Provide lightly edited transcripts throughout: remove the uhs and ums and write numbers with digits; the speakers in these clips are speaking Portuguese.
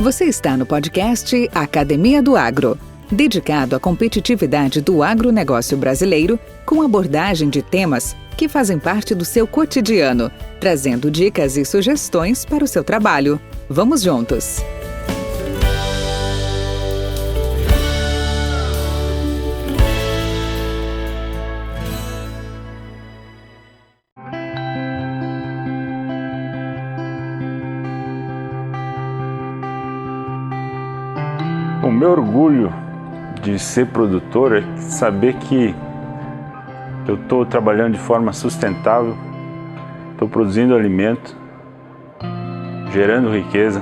Você está no podcast Academia do Agro, dedicado à competitividade do agronegócio brasileiro, com abordagem de temas que fazem parte do seu cotidiano, trazendo dicas e sugestões para o seu trabalho. Vamos juntos! O meu orgulho de ser produtor é saber que eu estou trabalhando de forma sustentável, estou produzindo alimento, gerando riqueza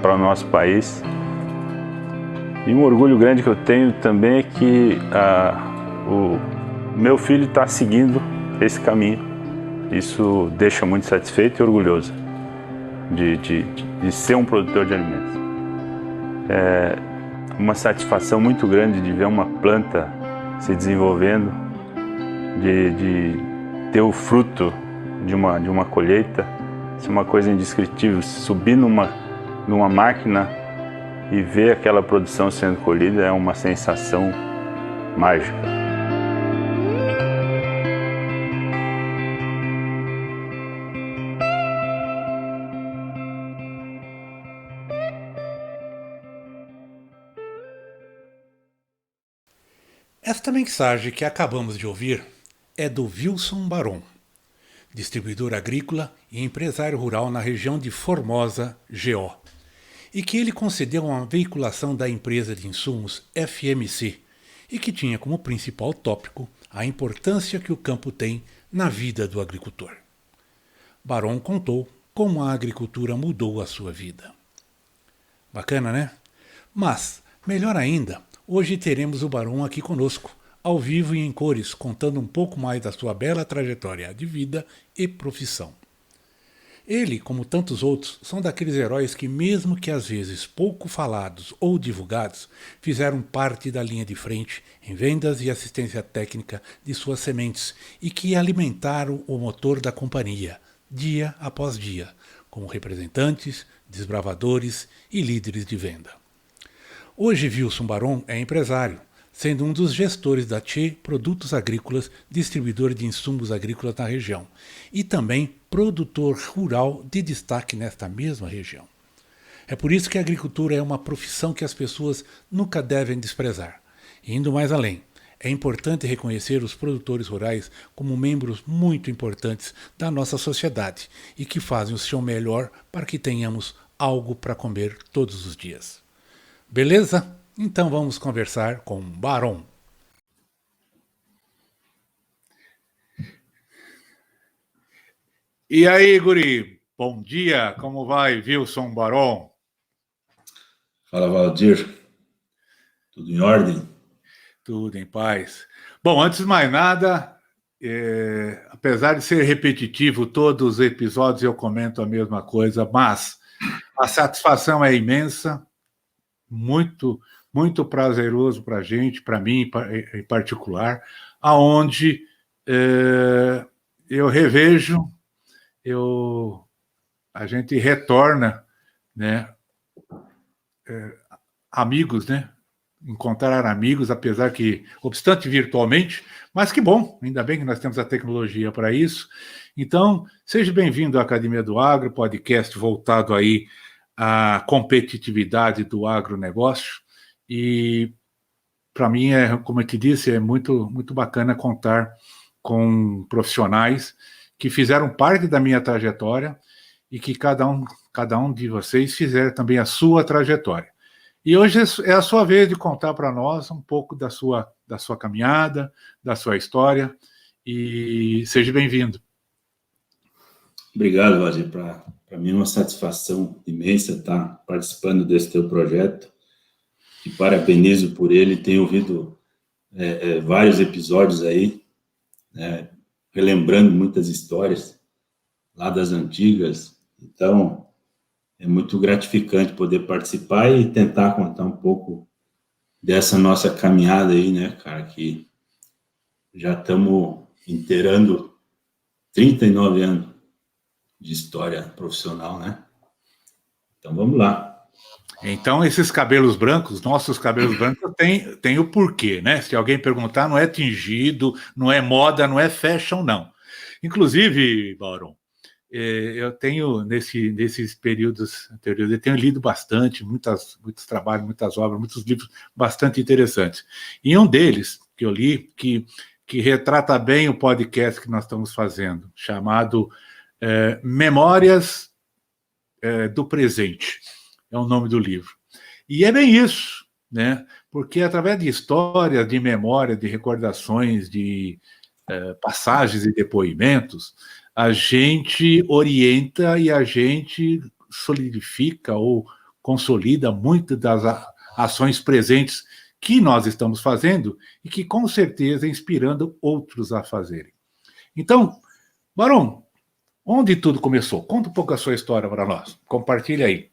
para o nosso país. E um orgulho grande que eu tenho também é que o meu filho está seguindo esse caminho. Isso deixa muito satisfeito e orgulhoso de ser um produtor de alimentos. É uma satisfação muito grande de ver uma planta se desenvolvendo, de ter o fruto de uma colheita. Isso é uma coisa indescritível. Subir numa máquina e ver aquela produção sendo colhida é uma sensação mágica. Esta mensagem que acabamos de ouvir é do Wilson Baron, distribuidor agrícola e empresário rural na região de Formosa, GO, e que ele concedeu uma veiculação da empresa de insumos FMC e que tinha como principal tópico a importância que o campo tem na vida do agricultor. Baron contou como a agricultura mudou a sua vida. Bacana, né? Mas, melhor ainda, hoje teremos o Baron aqui conosco, ao vivo e em cores, contando um pouco mais da sua bela trajetória de vida e profissão. Ele, como tantos outros, são daqueles heróis que, mesmo que às vezes pouco falados ou divulgados, fizeram parte da linha de frente em vendas e assistência técnica de suas sementes e que alimentaram o motor da companhia, dia após dia, como representantes, desbravadores e líderes de venda. Hoje, Wilson Baron é empresário, sendo um dos gestores da Tchê Produtos Agrícolas, distribuidor de insumos agrícolas na região, e também produtor rural de destaque nesta mesma região. É por isso que a agricultura é uma profissão que as pessoas nunca devem desprezar. E indo mais além, é importante reconhecer os produtores rurais como membros muito importantes da nossa sociedade e que fazem o seu melhor para que tenhamos algo para comer todos os dias. Beleza? Então vamos conversar com Baron. E aí, guri? Bom dia, como vai, Wilson Baron? Fala, Valdir. Tudo em ordem? Tudo em paz. Bom, antes de mais nada, apesar de ser repetitivo, todos os episódios eu comento a mesma coisa, mas a satisfação é imensa, muito, muito prazeroso para a gente, para mim em particular, aonde eu revejo, a gente retorna, né, amigos, né, encontrar amigos, apesar que, obstante virtualmente, mas que bom, ainda bem que nós temos a tecnologia para isso. Então, seja bem-vindo à Academia do Agro, podcast voltado aí à competitividade do agronegócio. E, para mim, como eu te disse, é muito, muito bacana contar com profissionais que fizeram parte da minha trajetória e que cada um de vocês fizeram também a sua trajetória. E hoje é a sua vez de contar para nós um pouco da sua caminhada, da sua história, e seja bem-vindo. Obrigado, Valdir. Para mim é uma satisfação imensa estar participando desse teu projeto. Te parabenizo por ele. Tenho ouvido vários episódios aí, né, relembrando muitas histórias lá das antigas. Então, é muito gratificante poder participar e tentar contar um pouco dessa nossa caminhada aí, né, cara, que já estamos inteirando 39 anos de história profissional, né? Então, vamos lá. Então, esses cabelos brancos, nossos cabelos brancos, tem o porquê, né? Se alguém perguntar, não é tingido, não é moda, não é fashion, não. Inclusive, Baron, eu tenho, nesses períodos anteriores, eu tenho lido bastante, muitos trabalhos, muitas obras, muitos livros bastante interessantes. E um deles, que eu li, que retrata bem o podcast que nós estamos fazendo, chamado Memórias do Presente, é o nome do livro. E é bem isso, né? Porque através de histórias, de memória, de recordações, de passagens e depoimentos, a gente orienta e a gente solidifica ou consolida muitas das ações presentes que nós estamos fazendo e que, com certeza, inspirando outros a fazerem. Então, Barão, onde tudo começou? Conta um pouco a sua história para nós. Compartilha aí.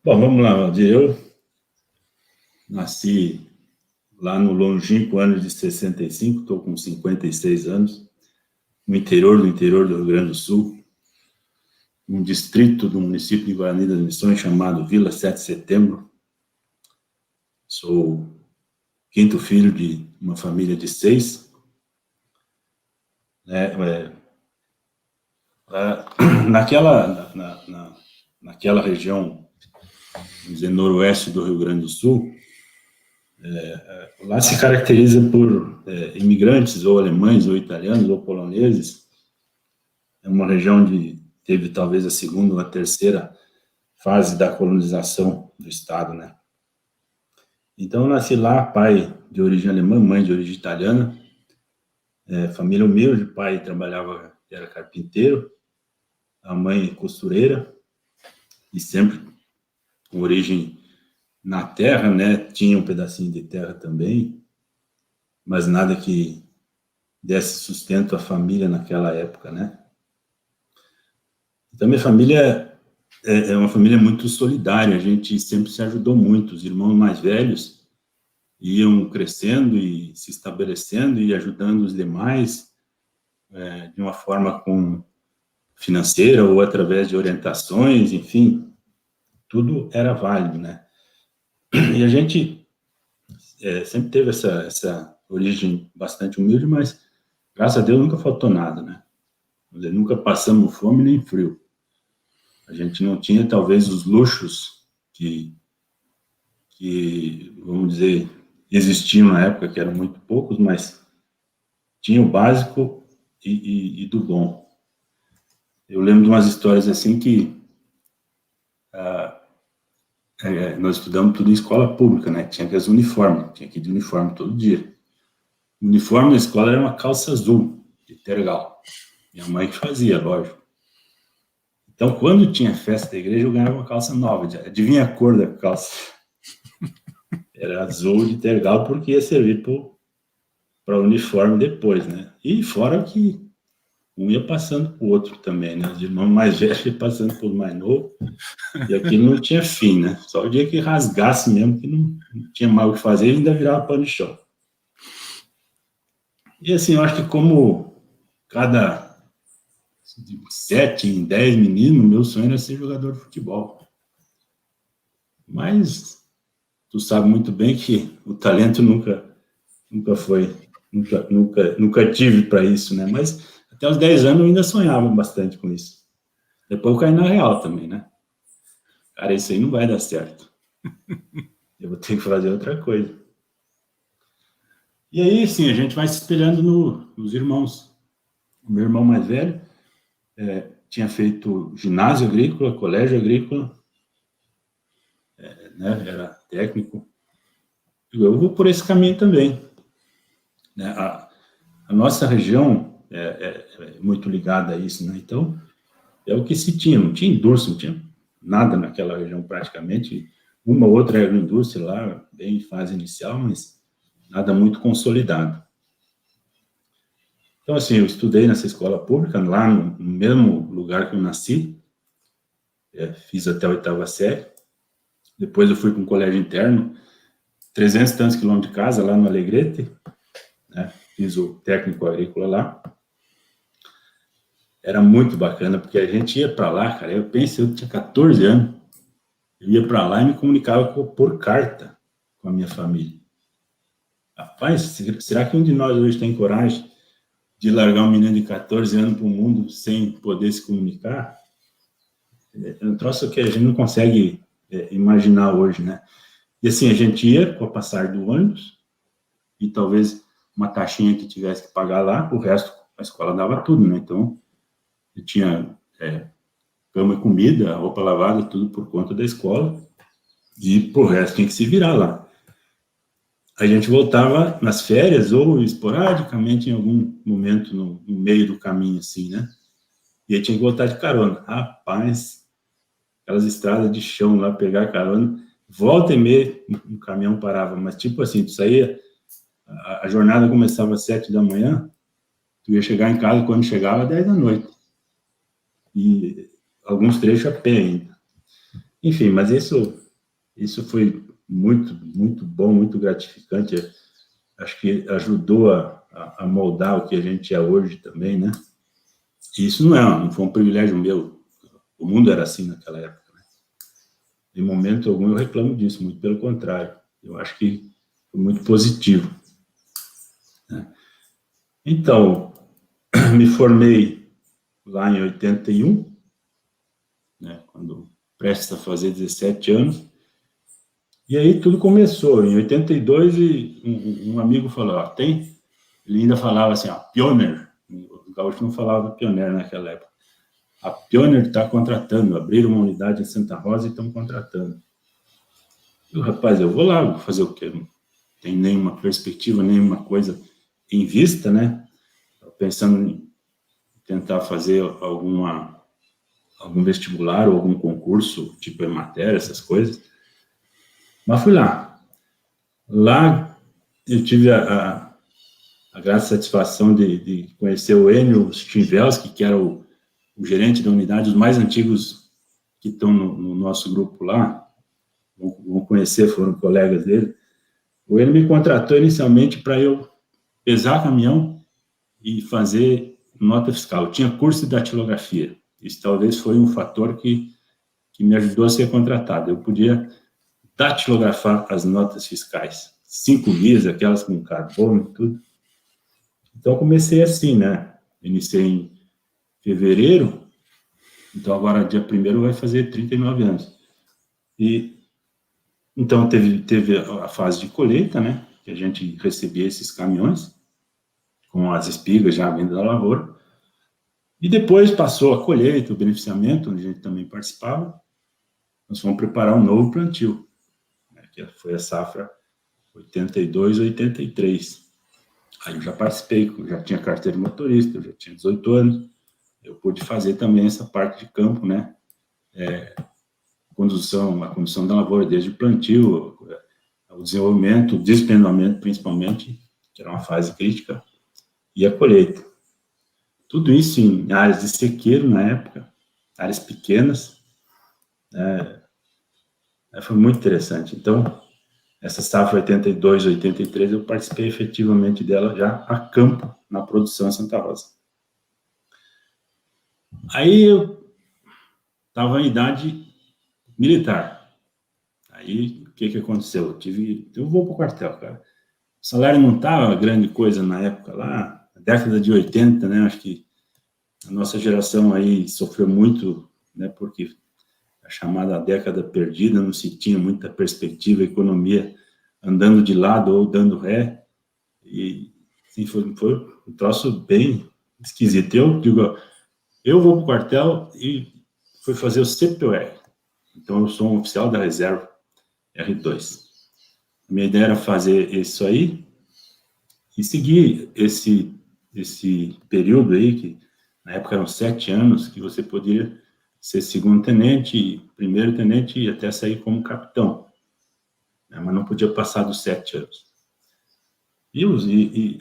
Bom, vamos lá, Valdir. Eu nasci lá no longínquo ano de 65, estou com 56 anos, no interior do Rio Grande do Sul, um distrito do município de Guarani das Missões chamado Vila 7 de Setembro. Sou quinto filho de uma família de 6. Naquela região, vamos dizer, noroeste do Rio Grande do Sul, lá se caracteriza por imigrantes, ou alemães, ou italianos, ou poloneses. É uma região onde teve talvez a segunda ou a terceira fase da colonização do estado, né? Então, eu nasci lá, pai de origem alemã, mãe de origem italiana, família humilde, pai trabalhava, era carpinteiro, a mãe costureira, e sempre com origem na terra, né? Tinha um pedacinho de terra também, mas nada que desse sustento à família naquela época, né? Então, minha família é uma família muito solidária, a gente sempre se ajudou muito, os irmãos mais velhos iam crescendo e se estabelecendo e ajudando os demais de uma forma financeira ou através de orientações, enfim, tudo era válido, né? E a gente sempre teve essa origem bastante humilde, mas, graças a Deus, nunca faltou nada, né? Nunca passamos fome nem frio. A gente não tinha, talvez, os luxos que vamos dizer, existiam na época, que eram muito poucos, mas tinha o básico e do bom. Eu lembro de umas histórias assim que nós estudamos tudo em escola pública, né? Tinha que ir de uniforme todo dia. O uniforme da escola era uma calça azul, de tergal. Minha mãe que fazia, lógico. Então, quando tinha festa da igreja, eu ganhava uma calça nova. Adivinha a cor da calça? Era azul de tergal, porque ia servir para o uniforme depois, né? E fora que um ia passando para o outro também, né? Os irmãos mais velhos iam passando para o mais novo. E aquilo não tinha fim, né? Só o dia que rasgasse mesmo, que não tinha mais o que fazer, e ainda virava pano de chão. E assim, eu acho que como cada 7 em 10 meninos, meu sonho era ser jogador de futebol. Mas tu sabe muito bem que o talento nunca tive para isso, né? Mas até os 10 anos eu ainda sonhava bastante com isso. Depois eu caí na real também, né? Cara, isso aí não vai dar certo. Eu vou ter que fazer outra coisa. E aí, sim, a gente vai se espelhando nos irmãos. O meu irmão mais velho tinha feito ginásio agrícola, colégio agrícola, né, era técnico. Eu vou por esse caminho também. Né? A nossa região é muito ligada a isso, né? Então, é o que se tinha. Não tinha indústria, não tinha nada naquela região praticamente. Uma ou outra agroindústria lá, bem em fase inicial, mas nada muito consolidado. Então, assim, eu estudei nessa escola pública, lá no mesmo lugar que eu nasci, fiz até a 8ª série, depois eu fui para um colégio interno, 300 e tantos quilômetros de casa, lá no Alegrete, né? Fiz o técnico agrícola lá. Era muito bacana, porque a gente ia para lá, cara, eu tinha 14 anos, eu ia para lá e me comunicava por carta com a minha família. Rapaz, será que um de nós hoje tem coragem de largar um menino de 14 anos para o mundo sem poder se comunicar? É um troço que a gente não consegue imaginar hoje, né? E assim, a gente ia com o passar do ônibus e talvez uma taxinha que tivesse que pagar lá, o resto a escola dava tudo, né? Então, eu tinha cama e comida, roupa lavada, tudo por conta da escola, e pro resto tinha que se virar lá. A gente voltava nas férias ou esporadicamente em algum momento no meio do caminho, assim, né? E aí tinha que voltar de carona. Rapaz, aquelas estradas de chão lá, pegar carona, volta e meia, um caminhão parava, mas tipo assim, tu saía, a jornada começava às 7 da manhã, tu ia chegar em casa quando chegava 10 da noite. E alguns trechos a pé ainda. Enfim, mas isso foi muito, muito bom, muito gratificante. Acho que ajudou a moldar o que a gente é hoje também, né? E isso não foi um privilégio meu. O mundo era assim naquela época, né? Em momento algum eu reclamo disso, muito pelo contrário. Eu acho que foi muito positivo, né? Então, me formei lá em 81, né, quando prestes a fazer 17 anos, e aí tudo começou. Em 82, um amigo falou, ele ainda falava assim, Pioneer, o gaúcho não falava Pioneer naquela época, a Pioneer está contratando, abriram uma unidade em Santa Rosa e estão contratando. E o rapaz, eu vou lá, vou fazer o quê? Não tem nenhuma perspectiva, nenhuma coisa em vista, né? Pensando em tentar fazer algum vestibular ou algum concurso, tipo matéria, essas coisas. Mas fui lá. Lá eu tive a grata satisfação de conhecer o Enio Stinvelski, que era o gerente da unidade, os mais antigos que estão no nosso grupo lá, vão conhecer, foram colegas dele. O Enio me contratou inicialmente para eu pesar caminhão e fazer nota fiscal. Eu tinha curso de datilografia. Isso talvez foi um fator que me ajudou a ser contratado. Eu podia datilografar as notas fiscais. 5 guias, aquelas com carbono e tudo. Então, comecei assim, né? Iniciei em fevereiro, então agora, dia 1º, vai fazer 39 anos. E, então, teve a fase de colheita, né? Que a gente recebia esses caminhões, com as espigas já vindo da lavoura. E depois passou a colheita, o beneficiamento, onde a gente também participava. Nós fomos preparar um novo plantio, né, que foi a safra 82, 83. Aí eu já participei, já tinha carteira de motorista, eu já tinha 18 anos, eu pude fazer também essa parte de campo, né, a condução da lavoura, desde o plantio, o desenvolvimento, o desprendimento, principalmente, que era uma fase crítica, e a colheita. Tudo isso em áreas de sequeiro, na época, áreas pequenas, foi muito interessante. Então, essa safra 82, 83, eu participei efetivamente dela já a campo, na produção em Santa Rosa. Aí eu estava em idade militar. Aí, o que aconteceu? Eu vou para o quartel, cara. O salário não estava grande coisa na época lá, na década de 80, né? Acho que a nossa geração aí sofreu muito, né? Porque a chamada década perdida, não se tinha muita perspectiva, a economia andando de lado ou dando ré, e assim, foi um troço bem esquisito. Eu digo, eu vou para o quartel e fui fazer o CPOR, então eu sou um oficial da reserva R2. A minha ideia era fazer isso aí e seguir esse período aí, que na época eram 7 anos, que você podia ser segundo-tenente, primeiro-tenente e até sair como capitão, né? Mas não podia passar dos 7 anos. E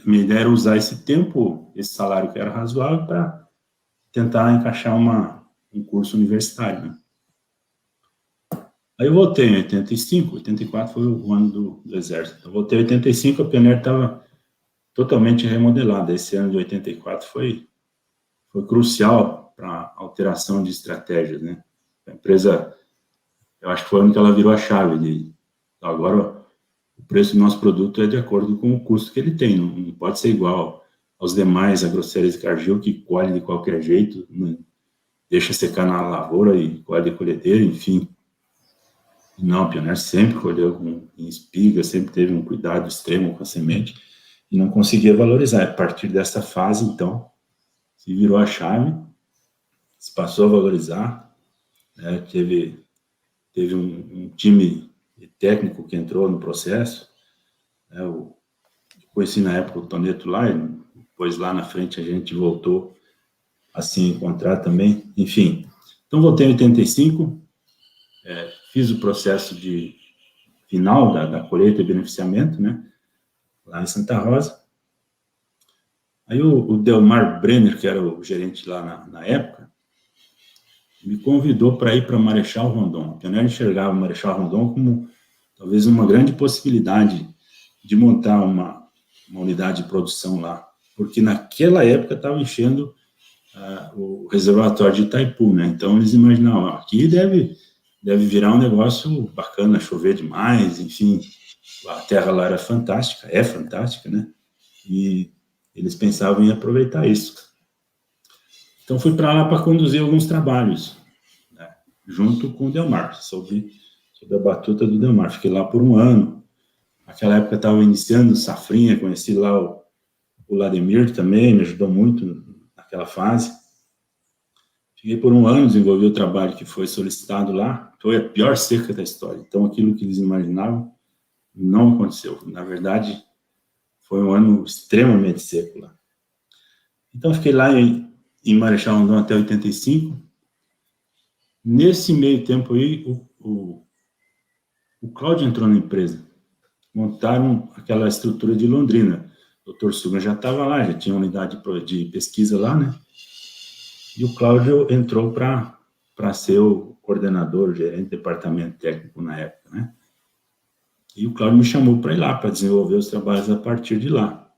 minha ideia era usar esse tempo, esse salário que era razoável, para tentar encaixar um curso universitário, né? Aí eu voltei em 85, 84 foi o ano do Exército. Eu voltei em 85, a Pioneer estava totalmente remodelada. Esse ano de 84 foi crucial para a alteração de estratégias, né? A empresa eu acho que foi onde que ela virou a chave de, agora o preço do nosso produto é de acordo com o custo que ele tem, não pode ser igual aos demais agroceres de Cargill, que colhe de qualquer jeito, né? Deixa secar na lavoura e colhe de colhedeira, enfim. Não, a Pioneer sempre colheu em espiga, sempre teve um cuidado extremo com a semente, e não conseguia valorizar. A partir dessa fase, então, se virou a chave, se passou a valorizar, né? Teve um time técnico que entrou no processo, né? Eu conheci na época o Toneto lá, e depois lá na frente a gente voltou a se encontrar também, enfim. Então voltei em 85, fiz o processo de final da colheita e beneficiamento, né, lá em Santa Rosa. Aí o Delmar Brenner, que era o gerente lá na época, me convidou para ir para Marechal Rondon. A Pioneer enxergava Marechal Rondon como talvez uma grande possibilidade de montar uma unidade de produção lá, porque naquela época estava enchendo o reservatório de Itaipu, né? Então eles imaginavam, aqui deve virar um negócio bacana, chover demais, enfim, a terra lá era fantástica, é fantástica, né? E eles pensavam em aproveitar isso. Então fui para lá para conduzir alguns trabalhos, né? Junto com o Delmar, sob a batuta do Delmar. Fiquei lá por um ano. Naquela época estava iniciando Safrinha, conheci lá o Lademir também, me ajudou muito naquela fase. Fiquei por um ano, desenvolvi o trabalho que foi solicitado lá. Foi a pior seca da história. Então, aquilo que eles imaginavam não aconteceu. Na verdade, foi um ano extremamente seco lá. Então, fiquei lá em Marechal Rondon até 85. Nesse meio tempo aí, o Cláudio entrou na empresa. Montaram aquela estrutura de Londrina. O Dr. Sugan já estava lá, já tinha unidade de pesquisa lá, né? E o Cláudio entrou para ser o coordenador, o gerente de departamento técnico na época, né? E o Cláudio me chamou para ir lá, para desenvolver os trabalhos a partir de lá.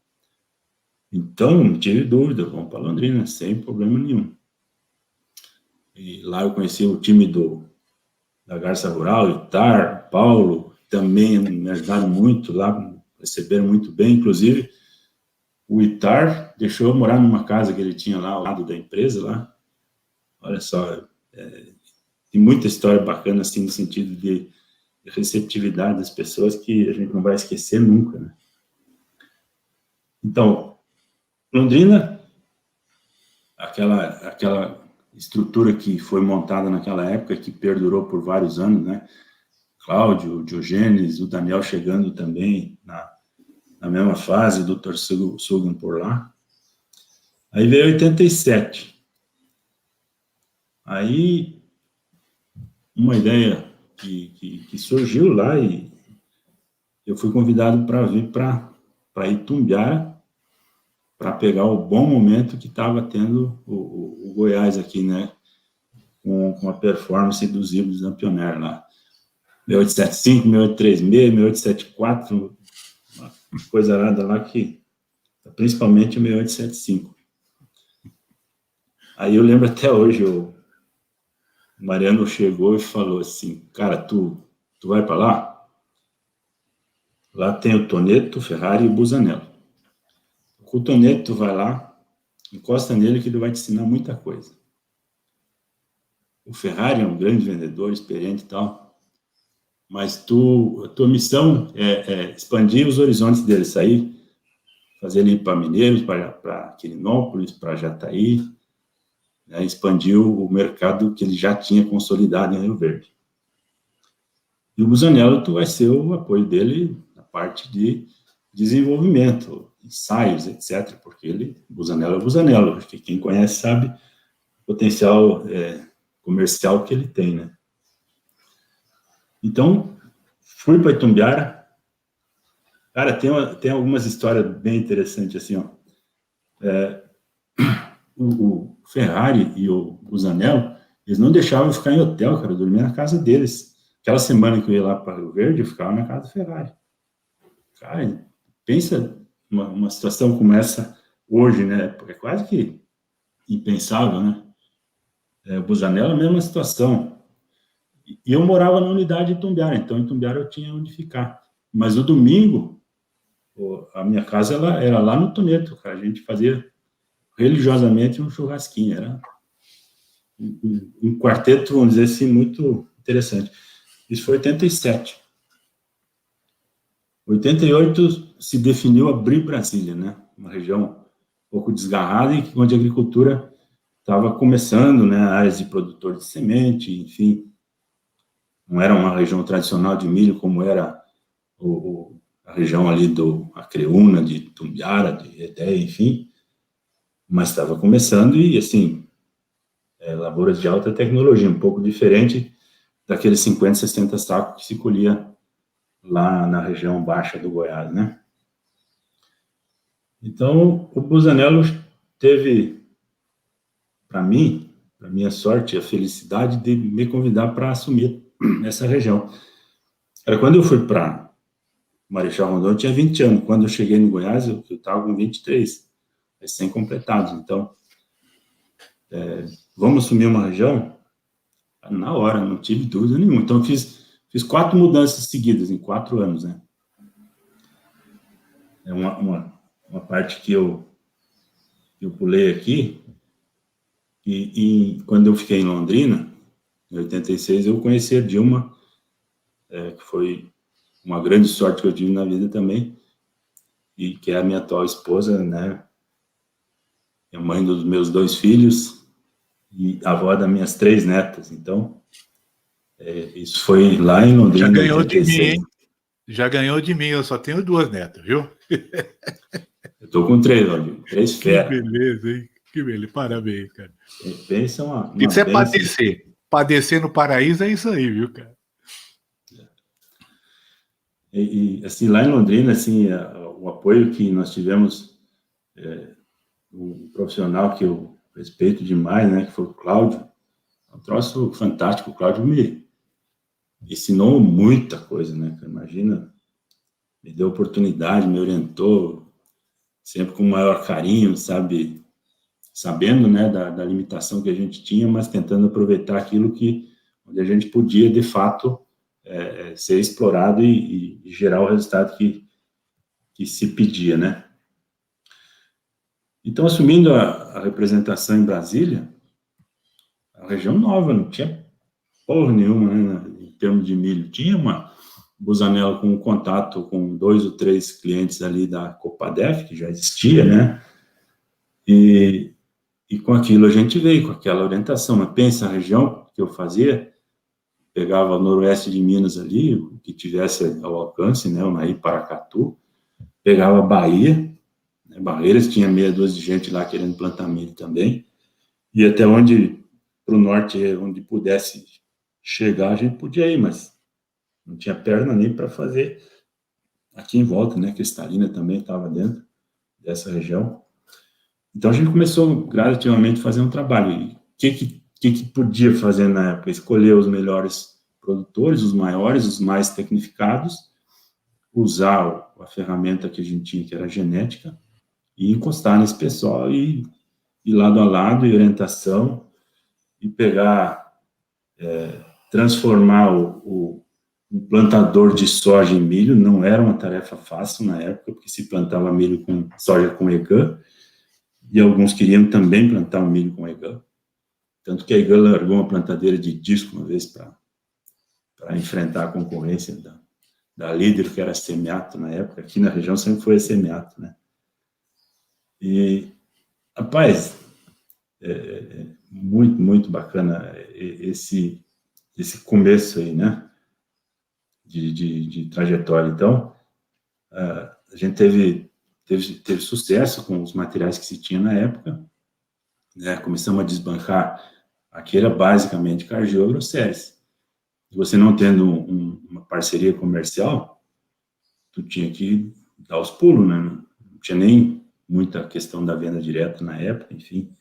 Então, não tive dúvida, vamos para Londrina, sem problema nenhum. E lá eu conheci o time da Garça Rural, Itar, Paulo, também me ajudaram muito lá, receberam muito bem, inclusive o Itar deixou eu morar numa casa que ele tinha lá ao lado da empresa lá. Olha só, tem muita história bacana assim no sentido de receptividade das pessoas que a gente não vai esquecer nunca, né? Então, Londrina, aquela estrutura que foi montada naquela época, que perdurou por vários anos, né? Cláudio, o Diogênes, o Daniel chegando também na mesma fase, o Dr. Sugan por lá. Aí veio 87. Aí, uma ideia que surgiu lá e eu fui convidado para vir para Itumbiara para pegar o bom momento que estava tendo o Goiás aqui, né? Com a performance dos híbridos da Pioneer lá. 6875, 6836, 6874, uma coisa arada lá que, principalmente o 6875. Aí eu lembro até hoje, o Mariano chegou e falou assim, cara, tu vai para lá? Lá tem o Toneto, o Ferrari e o Busanello. Com o Toneto, tu vai lá, encosta nele que ele vai te ensinar muita coisa. O Ferrari é um grande vendedor, experiente e tal, mas a tua missão é expandir os horizontes dele, sair, fazer ele ir para Mineiros, para Quirinópolis, para Jataí, né, expandir o mercado que ele já tinha consolidado em Rio Verde. E o Busanello, tu vai ser o apoio dele na parte de desenvolvimento, ensaios, etc., porque Busanello é Busanello, porque quem conhece sabe o potencial comercial que ele tem, né? Então, fui para Itumbiara. Cara, tem algumas histórias bem interessantes, assim, ó. O Ferrari e o Busanello, eles não deixavam eu ficar em hotel, cara, eu dormia na casa deles. Aquela semana que eu ia lá para Rio Verde, eu ficava na casa do Ferrari. Cara, pensa uma situação como essa hoje, né? Porque é quase que impensável, né? O Busanello é a mesma situação. E eu morava na unidade de Itumbiara, então em Itumbiara eu tinha onde ficar. Mas o domingo, a minha casa era lá no Toneto, cara. A gente fazia religiosamente um churrasquinho, era um quarteto, vamos dizer assim, muito interessante. Isso foi 87. 88 se definiu abrir Brasília, né? Uma região um pouco desgarrada e onde a agricultura estava começando, né? Áreas de produtor de semente, enfim. Não era uma região tradicional de milho como era a região ali do Acreúna, de Tumbiara, de Edé, enfim. Mas estava começando e, assim, lavouras de alta tecnologia, um pouco diferente daqueles 50, 60 sacos que se colhia lá na região baixa do Goiás, né? Então, o Busanello teve, para mim, para minha sorte, a felicidade de me convidar para assumir essa região. Era quando eu fui para Marechal Rondon, eu tinha 20 anos. Quando eu cheguei no Goiás, eu estava com 23, recém-completados. Então, vamos assumir uma região? Na hora, não tive dúvida nenhuma. Então, eu fiz 4 mudanças seguidas em 4 anos, né? É uma parte que eu pulei aqui, e quando eu fiquei em Londrina, em 86, eu conheci a Dilma, que foi uma grande sorte que eu tive na vida também, e que é a minha atual esposa, né? É mãe dos meus 2 filhos e avó das minhas 3 netas. Então, isso foi lá em Londrina. Já ganhou 86. de mim, hein? Já ganhou de mim, eu só tenho 2 netas, viu? Eu tô com 3, Valdir. 3 feras. Que beleza, hein? Que beleza, parabéns, cara. Pensa uma Isso é benção. padecer. Padecer no paraíso é isso aí, viu, cara? E assim, lá em Londrina, assim, o apoio que nós tivemos, um profissional que eu respeito demais, né, que foi o Cláudio, um troço fantástico. O Cláudio me ensinou muita coisa, né? Imagina, me deu oportunidade, me orientou, sempre com o maior carinho, sabe? Sabendo, né, da limitação que a gente tinha, mas tentando aproveitar aquilo onde a gente podia, de fato, ser explorado e gerar o resultado que se pedia, né? Então, assumindo a representação em Brasília, a região nova, não tinha porra nenhuma, né, em termos de milho. Tinha uma Busanello com contato com 2 ou 3 clientes ali da Copadef, que já existia, né? E com aquilo a gente veio, com aquela orientação. Mas pensa, a região que eu fazia, pegava o noroeste de Minas ali, o que tivesse ao alcance, né, o Naí, Paracatu, pegava a Bahia, né, Barreiras, tinha meia dúzia de gente lá querendo plantar milho também, e até onde, para o norte, onde pudesse chegar, a gente podia ir, mas não tinha perna nem para fazer aqui em volta, né, Cristalina também estava dentro dessa região. Então, a gente começou gradativamente a fazer um trabalho. E o que podia fazer na época? Escolher os melhores produtores, os maiores, os mais tecnificados, usar a ferramenta que a gente tinha, que era a genética, e encostar nesse pessoal e lado a lado, e orientação, e pegar, transformar o plantador de soja em milho. Não era uma tarefa fácil na época, porque se plantava milho com soja com EGAN, e alguns queriam também plantar o milho com EGAN. Tanto que a EGAN largou uma plantadeira de disco uma vez para enfrentar a concorrência da líder, que era a Semiato na época. Aqui na região sempre foi a Semiato, né? E, rapaz, muito, muito bacana esse começo aí, né? De trajetória. Então, a gente teve sucesso com os materiais que se tinha na época, né? Começamos a desbancar. Aqui era basicamente Cargill Agroceres. Você não tendo uma parceria comercial, tu tinha que dar os pulos, né? Não tinha nem muita questão da venda direta na época, enfim.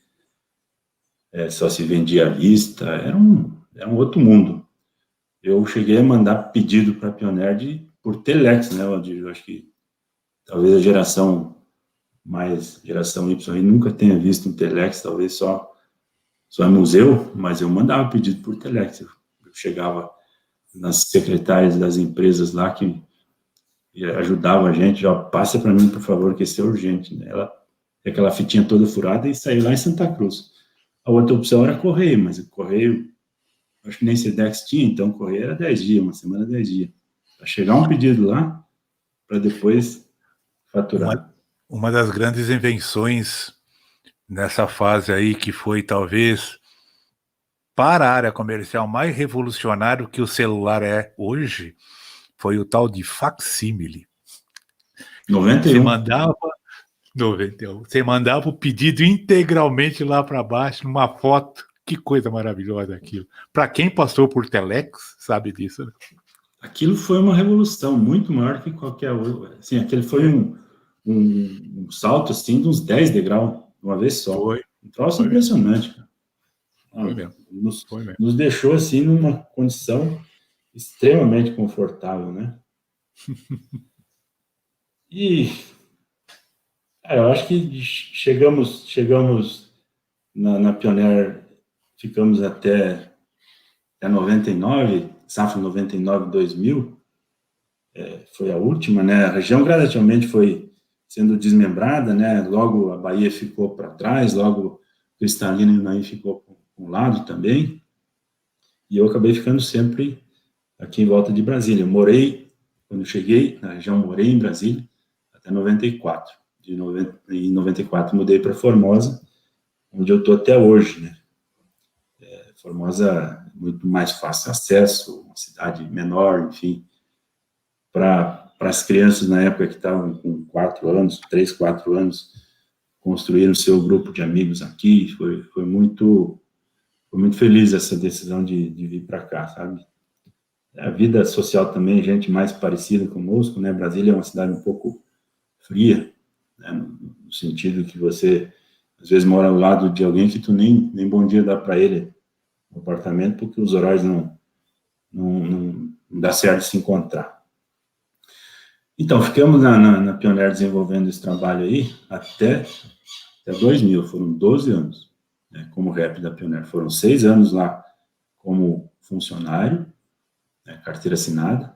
Só se vendia à vista, era um outro mundo. Eu cheguei a mandar pedido para a Pioneer por Telex, né, Valdir? Eu acho que talvez a geração Y aí nunca tenha visto um Telex, talvez só em museu, mas eu mandava pedido por Telex. Eu chegava nas secretárias das empresas lá que ajudava a gente, ó, passa para mim, por favor, que isso é urgente, né? Ela, aquela fitinha toda furada e saiu lá em Santa Cruz. A outra opção era correio, mas o correio, acho que nem Sedex tinha, então o correio era 10 dias, uma semana, 10 dias. Para chegar um pedido lá, para depois faturar. Uma das grandes invenções nessa fase aí, que foi talvez para a área comercial mais revolucionário que o celular é hoje, foi o tal de facsímile. 91. Você mandava o pedido integralmente lá para baixo, numa foto. Que coisa maravilhosa aquilo. Para quem passou por Telex, sabe disso, né? Aquilo foi uma revolução muito maior que qualquer outra. Assim, aquele foi um salto assim de uns 10 degraus, uma vez só. Foi. Um troço impressionante, cara. Foi mesmo. Nos deixou assim numa condição extremamente confortável, né? E eu acho que chegamos na Pioneer, ficamos até 99, safra 99, 2000, foi a última, né? A região gradativamente foi sendo desmembrada, né? Logo a Bahia ficou para trás, logo Cristalina e Unaí ficou para um lado também, e eu acabei ficando sempre aqui em volta de Brasília. Eu morei, quando eu cheguei na região, morei em Brasília até 94. Em 94 mudei para Formosa, onde eu estou até hoje, né? Formosa, muito mais fácil acesso, uma cidade menor, enfim, para as crianças na época que estavam com 4 anos, 3, 4 anos, construíram seu grupo de amigos aqui, foi muito feliz essa decisão de vir para cá, sabe? A vida social também, gente mais parecida conosco, né? Brasília é uma cidade um pouco fria, né? No sentido que você, às vezes, mora ao lado de alguém que tu nem bom dia dá para ele no apartamento, porque os horários não dá certo de se encontrar. Então, ficamos na Pioneer desenvolvendo esse trabalho aí até 2000, foram 12 anos, né, como rep da Pioneer. Foram 6 anos lá como funcionário, né, carteira assinada,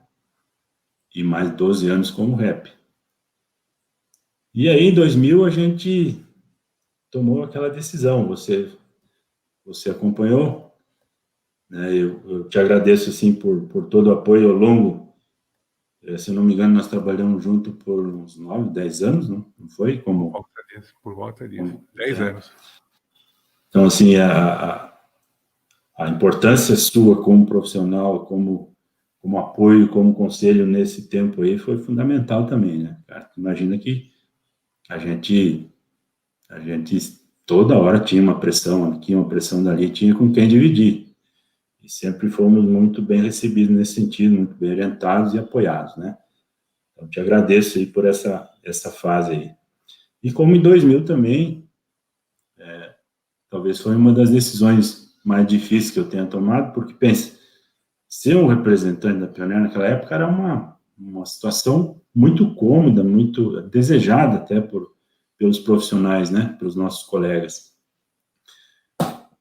e mais 12 anos como rep. E aí, em 2000, a gente tomou aquela decisão, você acompanhou, né, eu te agradeço, assim, por todo o apoio ao longo. Se eu não me engano, nós trabalhamos junto por uns 9, 10 anos, não foi? Por volta disso. 10 anos. Então, assim, a importância sua como profissional, como apoio, como conselho nesse tempo aí foi fundamental também, né, cara? Imagina que a gente toda hora tinha uma pressão aqui, uma pressão dali, tinha com quem dividir. E sempre fomos muito bem recebidos nesse sentido, muito bem orientados e apoiados, né? Então, te agradeço aí por essa fase aí. E como em 2000 também, talvez foi uma das decisões mais difíceis que eu tenha tomado, porque, pensa, ser um representante da Pioneer naquela época era uma situação muito cômoda, muito desejada até pelos profissionais, né? Pelos nossos colegas.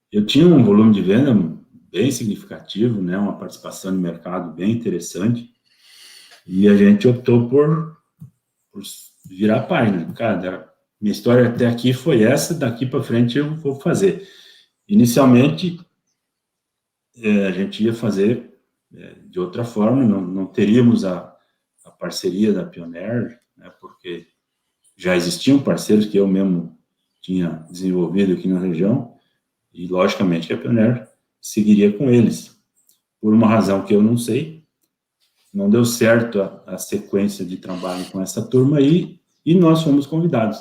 Eu tinha um volume de venda bem significativo, né, uma participação no mercado bem interessante, e a gente optou por virar a página. Cara, minha história até aqui foi essa, daqui para frente eu vou fazer. Inicialmente, a gente ia fazer de outra forma, não teríamos a parceria da Pioneer, né, porque já existiam parceiros que eu mesmo tinha desenvolvido aqui na região, e logicamente que a Pioneer seguiria com eles. Por uma razão que eu não sei, não deu certo a sequência de trabalho com essa turma aí, e nós fomos convidados.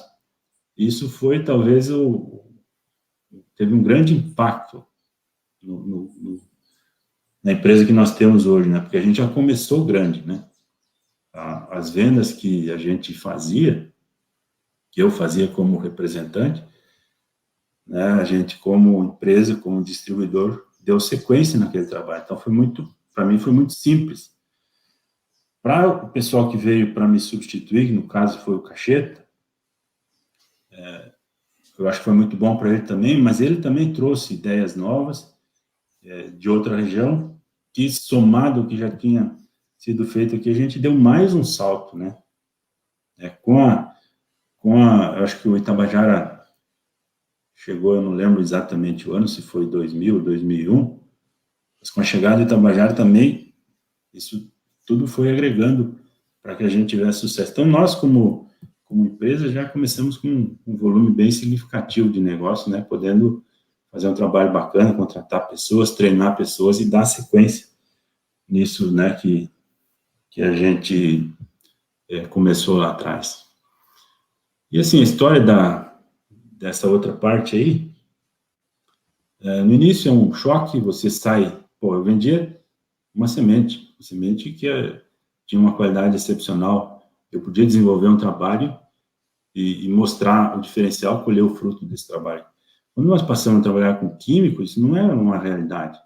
Isso foi, talvez, teve um grande impacto na empresa que nós temos hoje, né? Porque a gente já começou grande, né? As vendas que a gente fazia, que eu fazia como representante, né? A gente, como empresa, como distribuidor, deu sequência naquele trabalho. Então, para mim, foi muito simples. Para o pessoal que veio para me substituir, que no caso foi o Cacheta, eu acho que foi muito bom para ele também, mas ele também trouxe ideias novas de outra região, que somado ao que já tinha sido feito aqui, a gente deu mais um salto, né? Eu acho que o Itabajara chegou, eu não lembro exatamente o ano, se foi 2000, 2001, mas com a chegada do Itabajara também, isso tudo foi agregando para que a gente tivesse sucesso. Então, nós, como empresa, já começamos com um volume bem significativo de negócio, né? Podendo fazer um trabalho bacana, contratar pessoas, treinar pessoas e dar sequência nisso, né? Que a gente começou lá atrás. E, assim, a história dessa outra parte aí, no início é um choque, você sai... Pô, eu vendia uma semente que tinha uma qualidade excepcional. Eu podia desenvolver um trabalho e mostrar o diferencial, colher o fruto desse trabalho. Quando nós passamos a trabalhar com químicos, isso não era uma realidade.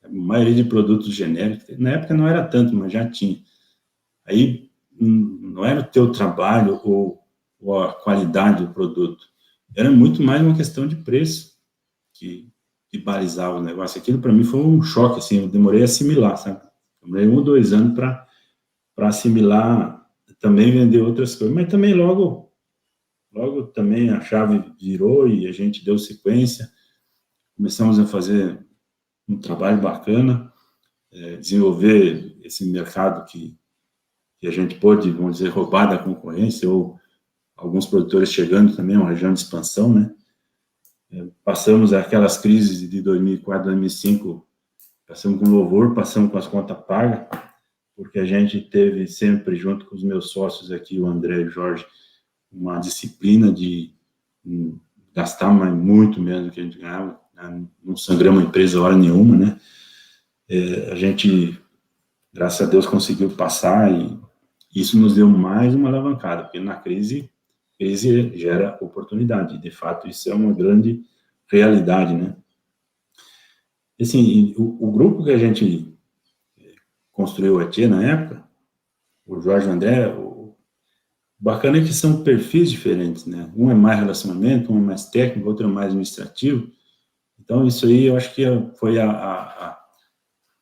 A maioria de produtos genéricos, na época não era tanto, mas já tinha. Aí não era o teu trabalho ou a qualidade do produto, era muito mais uma questão de preço que balizava o negócio. Aquilo para mim foi um choque, assim, eu demorei a assimilar, sabe? Demorei 1 ou 2 anos para assimilar, também vender outras coisas, mas também logo também a chave virou e a gente deu sequência, começamos a fazer um trabalho bacana, desenvolver esse mercado que a gente pôde, vamos dizer, roubar da concorrência, ou alguns produtores chegando também, uma região de expansão, né? Passamos aquelas crises de 2004, 2005, passamos com louvor, passamos com as contas pagas, porque a gente teve sempre, junto com os meus sócios aqui, o André e o Jorge, uma disciplina de gastar muito menos do que a gente ganhava, né? Não sangramos a empresa hora nenhuma, né? A gente, graças a Deus, conseguiu passar e isso nos deu mais uma alavancada, porque na crise gera oportunidade, de fato, isso é uma grande realidade, né? Assim, o grupo que a gente construiu a TIA na época, o Jorge e o André, o bacana é que são perfis diferentes, né? Um é mais relacionamento, um é mais técnico, outro é mais administrativo. Então, isso aí eu acho que foi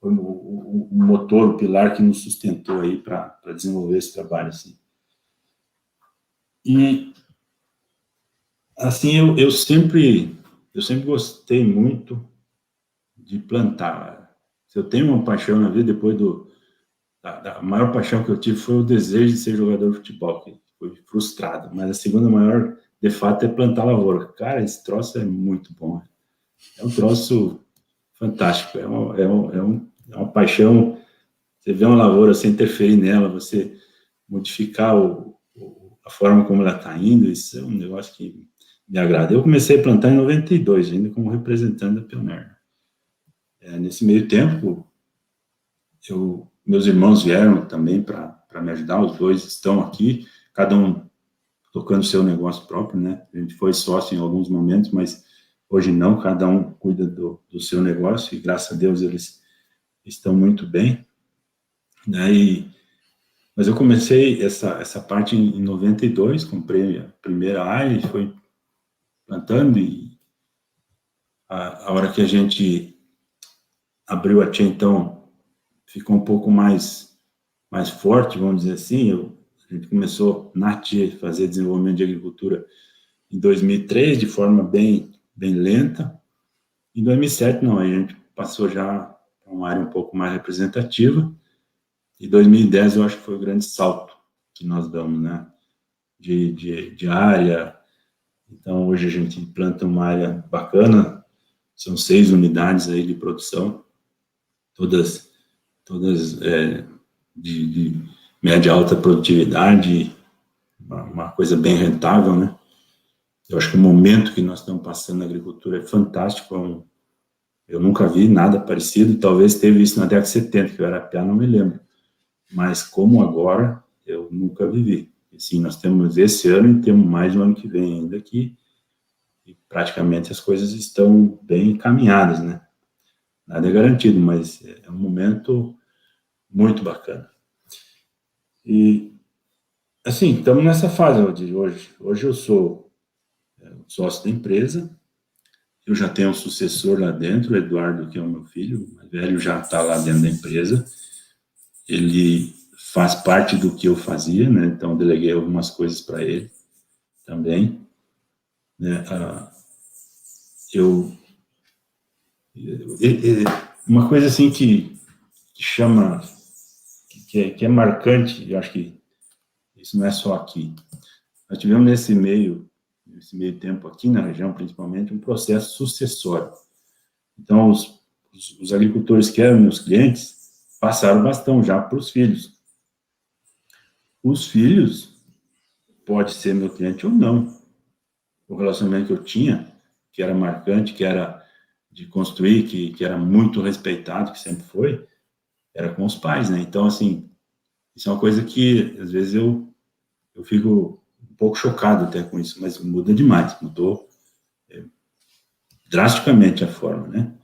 o motor, o pilar que nos sustentou aí para desenvolver esse trabalho, assim. E, assim, eu sempre gostei muito de plantar. Se eu tenho uma paixão na vida, depois a maior paixão que eu tive foi o desejo de ser jogador de futebol, que foi frustrado, mas a segunda maior, de fato, é plantar lavoura. Cara, esse troço é muito bom. É um troço fantástico, é uma paixão. Você vê uma lavoura, você interferir nela, você modificar a forma como ela está indo, isso é um negócio que me agrada. Eu comecei a plantar em 92, ainda como representante da Pioneer. Nesse meio tempo, meus irmãos vieram também para me ajudar, os dois estão aqui, cada um tocando seu negócio próprio, né? A gente foi sócio em alguns momentos, mas hoje não, cada um cuida do seu negócio e graças a Deus eles estão muito bem, né? Mas eu comecei essa parte em 92, comprei a primeira área e foi plantando, e a hora que a gente abriu a TIA, então, ficou um pouco mais forte, vamos dizer assim. A gente começou na TIA a fazer desenvolvimento de agricultura em 2003, de forma bem lenta. Em 2007, não, a gente passou já para uma área um pouco mais representativa. E 2010 eu acho que foi o grande salto que nós damos, né? De área. Então, hoje a gente planta uma área bacana, são 6 unidades aí de produção, todas de média alta produtividade, uma coisa bem rentável, né? Eu acho que o momento que nós estamos passando na agricultura é fantástico, eu nunca vi nada parecido, talvez teve isso na década de 70, que eu era piá, não me lembro, mas como agora, eu nunca vivi. Assim, nós temos esse ano e temos mais no ano que vem ainda aqui, e praticamente as coisas estão bem encaminhadas, né? Nada é garantido, mas é um momento muito bacana. E, assim, estamos nessa fase de hoje. Hoje eu sou sócio da empresa eu já tenho um sucessor lá dentro, o Eduardo, que é o meu filho, o mais velho, já está lá dentro da empresa. Ele faz parte do que eu fazia, né? Então, eu deleguei algumas coisas para ele também. Né? Uma coisa assim que chama, que é marcante, eu acho que isso não é só aqui. Nós tivemos nesse meio tempo aqui na região, principalmente, um processo sucessório. Então, os agricultores que eram meus clientes passaram o bastão já para os filhos. Os filhos, pode ser meu cliente ou não. O relacionamento que eu tinha, que era marcante, que era de construir, que era muito respeitado, que sempre foi, era com os pais, né? Então, assim, isso é uma coisa que, às vezes, eu fico um pouco chocado até com isso, mas muda demais, mudou drasticamente a forma, né?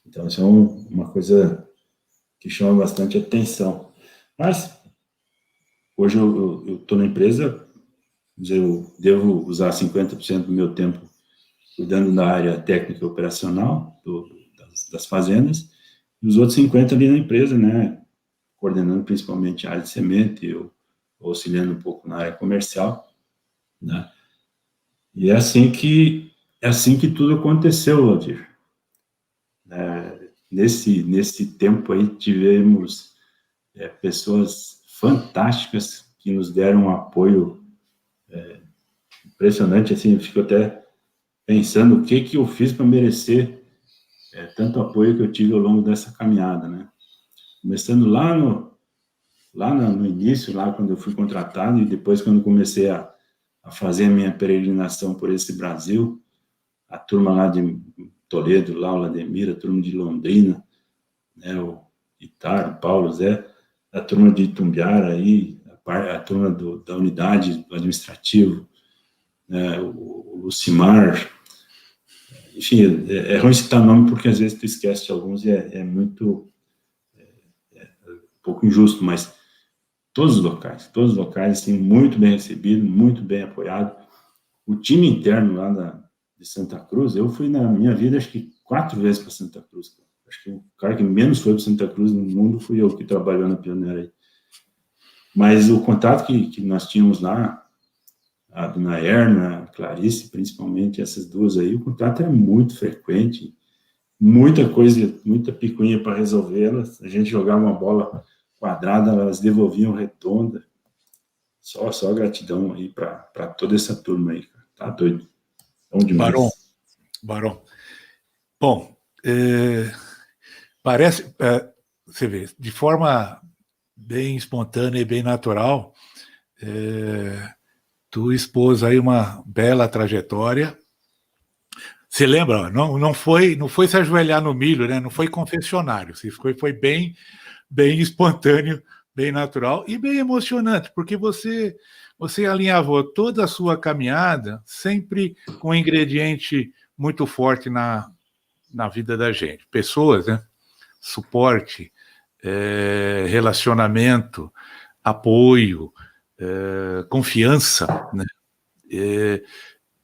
Então, isso é uma coisa que chama bastante atenção. Mas, hoje eu estou na empresa, eu devo usar 50% do meu tempo cuidando da área técnica e operacional das fazendas, e os outros 50% ali na empresa, né? Coordenando principalmente a área de semente, eu auxiliando um pouco na área comercial, né? E é assim que tudo aconteceu, Valdir. Nesse tempo aí, tivemos pessoas fantásticas que nos deram um apoio impressionante, assim, eu fico até pensando o que eu fiz para merecer tanto apoio que eu tive ao longo dessa caminhada, né? Começando lá no início, lá quando eu fui contratado, e depois quando comecei a fazer a minha peregrinação por esse Brasil, a turma lá de Toledo, lá o Lademir, a turma de Londrina, né, o Itar, o Paulo, Zé, a turma de Itumbiara, aí, a turma da unidade do administrativo, né, o Lucimar, enfim, é ruim citar nome porque às vezes tu esquece de alguns e é muito um pouco injusto, mas todos os locais, assim, muito bem recebido, muito bem apoiado. O time interno lá de Santa Cruz, eu fui na minha vida, acho que 4 vezes para Santa Cruz. Acho que o cara que menos foi para Santa Cruz no mundo fui eu, que trabalhou na Pioneira aí. Mas o contato que nós tínhamos lá, a dona Erna, a Clarice, principalmente, essas duas aí, o contato era muito frequente, muita coisa, muita picuinha para resolver. A gente jogava uma bola quadrada, elas devolviam redonda. Só gratidão aí para toda essa turma aí, cara. Tá doido. Bom demais. Barão. Bom, parece, você vê, de forma bem espontânea e bem natural, tu expôs aí uma bela trajetória. Você lembra? Não foi se ajoelhar no milho, né? Não foi confessionário. Foi bem espontâneo, bem natural e bem emocionante, porque você alinhavou toda a sua caminhada sempre com um ingrediente muito forte na vida da gente. Pessoas, né? Suporte, relacionamento, apoio, confiança, né?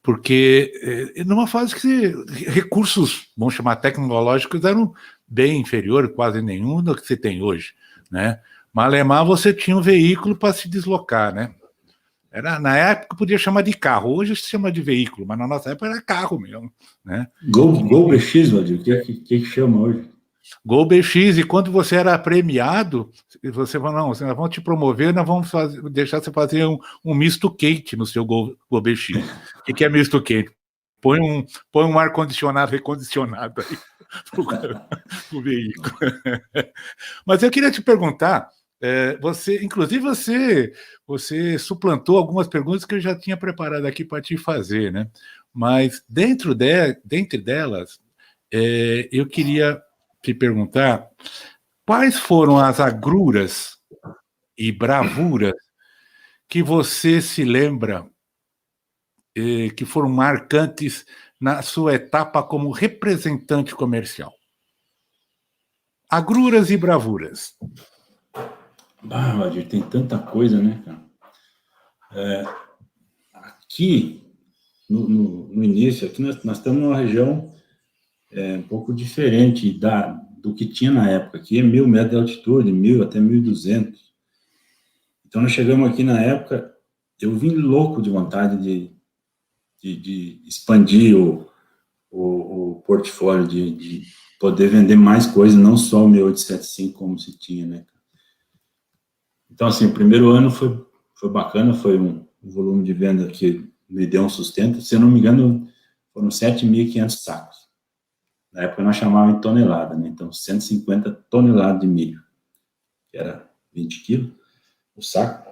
Porque numa fase que recursos, vamos chamar tecnológicos, eram bem inferiores, quase nenhum do que você tem hoje, né? Malemar você tinha um veículo para se deslocar, né? Na época podia chamar de carro, hoje se chama de veículo, mas na nossa época era carro mesmo, né? Gol BX, Valdir, o que chama hoje? Gol BX, e quando você era premiado, você falou, não, nós vamos te promover, nós vamos deixar você fazer um misto quente no seu Gol BX. O que é misto quente? Põe um ar-condicionado recondicionado aí pro veículo. Mas eu queria te perguntar, você suplantou algumas perguntas que eu já tinha preparado aqui para te fazer, né? Mas dentre delas, eu queria te perguntar quais foram as agruras e bravuras que você se lembra que foram marcantes na sua etapa como representante comercial. Agruras e bravuras. Valdir, tem tanta coisa, né, cara? Aqui, no início, aqui nós estamos numa região um pouco diferente do que tinha na época. Aqui é 1.000 metros de altitude, 1.000 até 1.200. Então, nós chegamos aqui na época, eu vim louco de vontade de expandir o portfólio, de poder vender mais coisas, não só o 1875 como se tinha, né? Então, assim, o primeiro ano foi bacana, foi um volume de venda que me deu um sustento. Se eu não me engano, foram 7.500 sacos. Na época nós chamávamos em tonelada, né? Então, 150 toneladas de milho, que era 20 quilos o saco.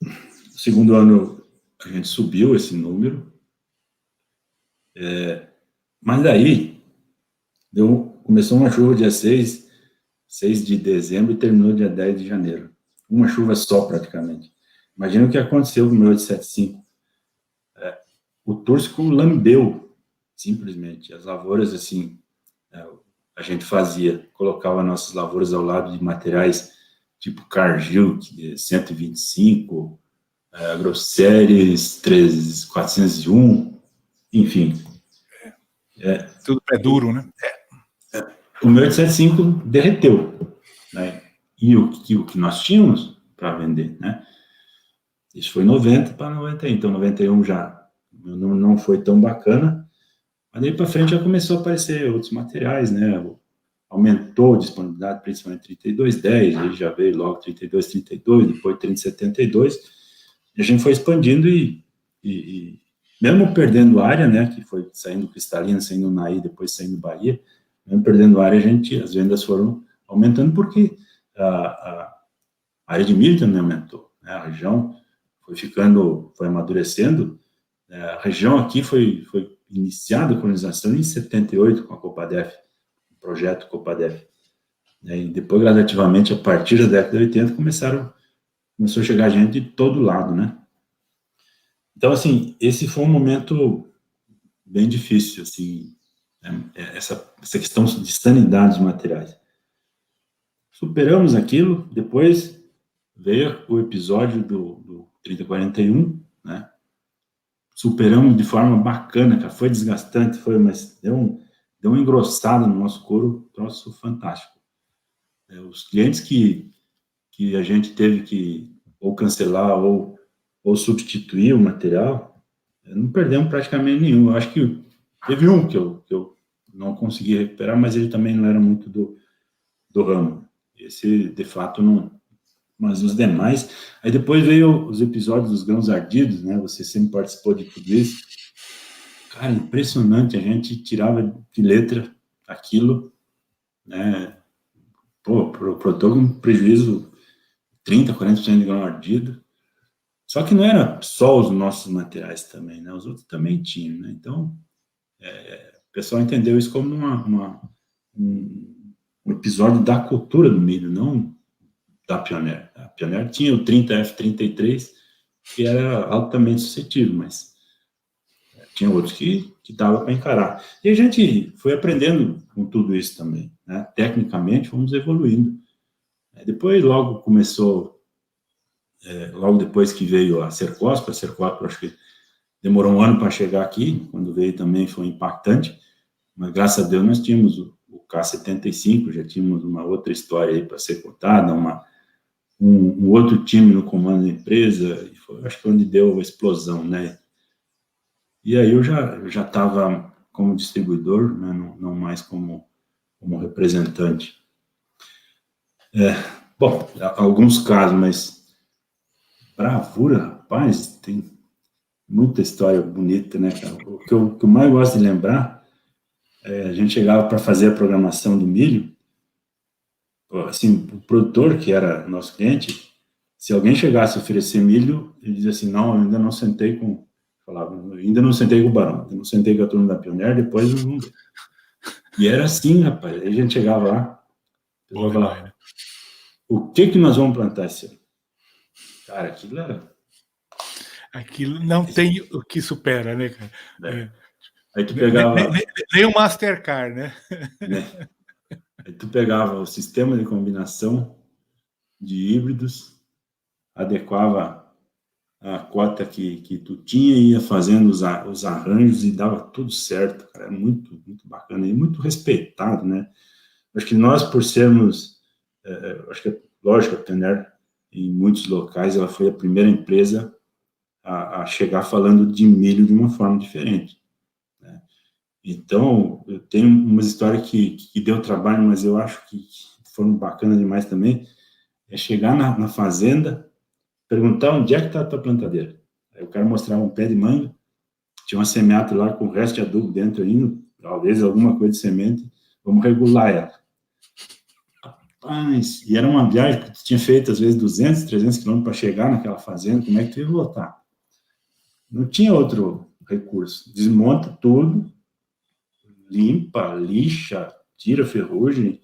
No segundo ano, a gente subiu esse número. Mas daí, começou uma chuva dia 6 de dezembro e terminou dia 10 de janeiro. Uma chuva só, praticamente. Imagina o que aconteceu com o 1875. O Túrcico lambeu, simplesmente. As lavouras, assim, a gente colocava nossas lavouras ao lado de materiais tipo Cargill, 125, Agroceres 401, enfim. Tudo pé duro, né? O 1875 derreteu, né? E o que nós tínhamos para vender, né? Isso foi 90 para 91, então 91 já não foi tão bacana, mas daí para frente já começou a aparecer outros materiais, né? Aumentou a disponibilidade, principalmente 3210, aí já veio logo 3232, depois 3072, e a gente foi expandindo e mesmo perdendo área, né, que foi saindo Cristalina, saindo Naí, depois saindo Bahia, mesmo perdendo área, as vendas foram aumentando porque a área de milho também aumentou, né? A região foi amadurecendo. A região aqui foi iniciada a colonização em 78 com a Copadef, o projeto Copadef. E depois, gradativamente, a partir da década de 80, começou a chegar gente de todo lado, né? Então, assim, esse foi um momento bem difícil, assim, essa questão de sanidade dos materiais. Superamos aquilo, depois veio o episódio do 3041, né? Superamos de forma bacana, cara, foi desgastante, mas deu uma engrossada no nosso couro, troço fantástico. Os clientes que a gente teve que ou cancelar ou substituir o material, não perdemos praticamente nenhum. Eu acho que teve um que eu não consegui recuperar, mas ele também não era muito do ramo. Esse, de fato, não. Mas os demais. Aí depois veio os episódios dos grãos ardidos, né? Você sempre participou de tudo isso. Cara, impressionante. A gente tirava de letra aquilo, né? Pô, pro produtor um prejuízo 30%, 40% de grão ardido. Só que não era só os nossos materiais também, né? Os outros também tinham, né? Então, o pessoal entendeu isso como um episódio da cultura do milho, não da Pioneer. A Pioneer tinha o 30F33, que era altamente suscetível, mas tinha outros que dava para encarar. E a gente foi aprendendo com tudo isso também, né? Tecnicamente, fomos evoluindo. Depois, logo depois que veio a Cercosp, acho que demorou um ano para chegar aqui, quando veio também foi impactante, mas graças a Deus nós tínhamos o K75, já tínhamos uma outra história aí para ser contada, um outro time no comando da empresa, e foi, acho que onde deu a explosão, né? E aí eu já estava como distribuidor, né, não mais como representante. Bom, alguns casos, mas bravura, rapaz, tem muita história bonita, né, cara? O que eu mais gosto de lembrar, a gente chegava para fazer a programação do milho, assim, o produtor, que era nosso cliente, se alguém chegasse a oferecer milho, ele dizia assim, não, eu ainda não sentei com... Falava, ainda não sentei com o Barão, ainda não sentei com a turma da Pioneer, depois eu não... E era assim, rapaz, aí a gente chegava lá, falava, o que nós vamos plantar esse ano? Cara, aquilo era... Aquilo não tem o que supera, né, cara? Aí tu pegava... Nem o Mastercard, né? Aí tu pegava o sistema de combinação de híbridos, adequava a cota que tu tinha, ia fazendo os arranjos e dava tudo certo, cara, era muito, muito bacana e muito respeitado, né? Acho que nós, por sermos, acho que, lógico, a Pioneer, em muitos locais, ela foi a primeira empresa a chegar falando de milho de uma forma diferente, né? Então, eu tenho uma história que deu trabalho, mas eu acho que foram bacanas demais também, é chegar na fazenda, perguntar onde é que está a tua plantadeira. Aí o cara mostrava um pé de manga, tinha uma semeata lá com o resto de adubo dentro ainda, talvez alguma coisa de semente, vamos regular ela. Rapaz, e era uma viagem que tu tinha feito, às vezes, 200, 300 quilômetros para chegar naquela fazenda, como é que tu ia voltar? Não tinha outro recurso. Desmonta tudo, limpa, lixa, tira a ferrugem,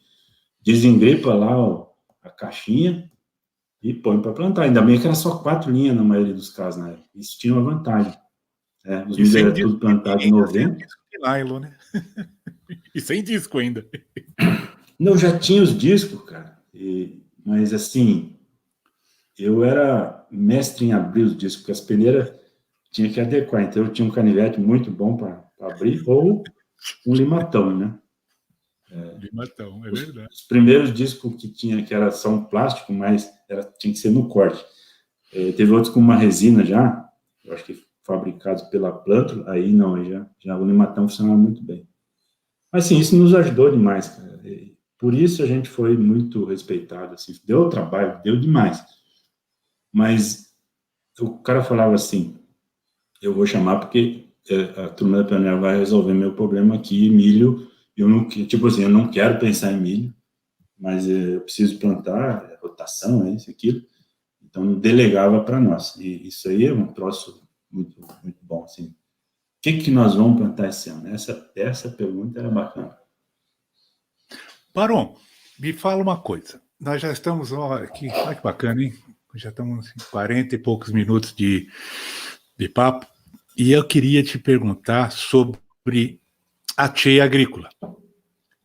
desengripa lá a caixinha, e põe para plantar. Ainda bem que era só 4 linhas na maioria dos casos, né? Isso tinha uma vantagem. Os milhos eram tudo plantado em 90. Nylon, né? E sem disco ainda. Não, já tinha os discos, cara. Mas, assim, eu era mestre em abrir os discos, porque as peneiras tinha que adequar. Então, eu tinha um canivete muito bom para abrir, ou um limatão, né? Limatão, é verdade. Os primeiros discos que tinha, que era só um plástico, mas tinha que ser no corte. Teve outros com uma resina já, eu acho que fabricados pela Plantro, aí não, já o limatão funcionava muito bem. Mas, sim, isso nos ajudou demais, cara. Por isso a gente foi muito respeitado, assim, deu trabalho, deu demais. Mas o cara falava assim, eu vou chamar porque a turma da Pioneer vai resolver meu problema aqui, milho, eu não, tipo assim, eu não quero pensar em milho, mas eu preciso plantar, rotação, isso, aquilo. Então, delegava para nós. E isso aí é um troço muito, muito bom, assim. O que nós vamos plantar esse ano? Essa pergunta era bacana. Baron, me fala uma coisa. Nós já estamos aqui, olha que bacana, hein? Já estamos em 40 e poucos minutos de papo. E eu queria te perguntar sobre a Tchê Agrícola.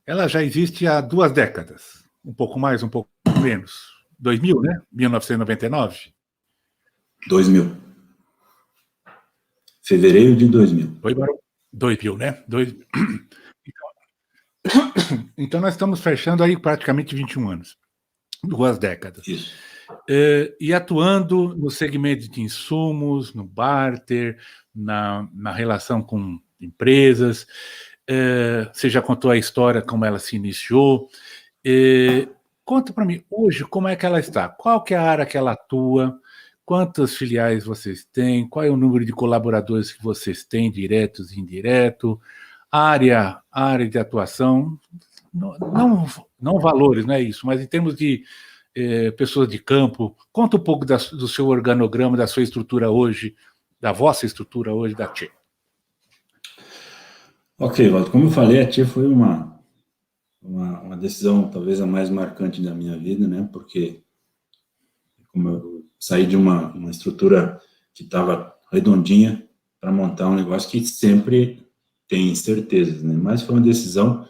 Ela já existe há 2 décadas. Um pouco mais, um pouco menos. 2000, né? 1999? 2000. Fevereiro de 2000. Oi, Baron? 2000, né? Então, nós estamos fechando aí praticamente 21 anos. 2 décadas. Isso. E atuando no segmento de insumos, no barter, na relação com empresas. Você já contou a história, como ela se iniciou. Conta para mim, hoje, como é que ela está? Qual que é a área que ela atua? Quantas filiais vocês têm? Qual é o número de colaboradores que vocês têm, diretos e indiretos? Área de atuação, não valores, não é isso, mas em termos de pessoas de campo, conta um pouco do seu organograma, da sua estrutura hoje, da vossa estrutura hoje da Tchê. Ok, Walter, como eu falei, a Tchê foi uma decisão talvez a mais marcante da minha vida, né, porque como eu saí de uma estrutura que estava redondinha para montar um negócio que sempre tem incertezas, né, mas foi uma decisão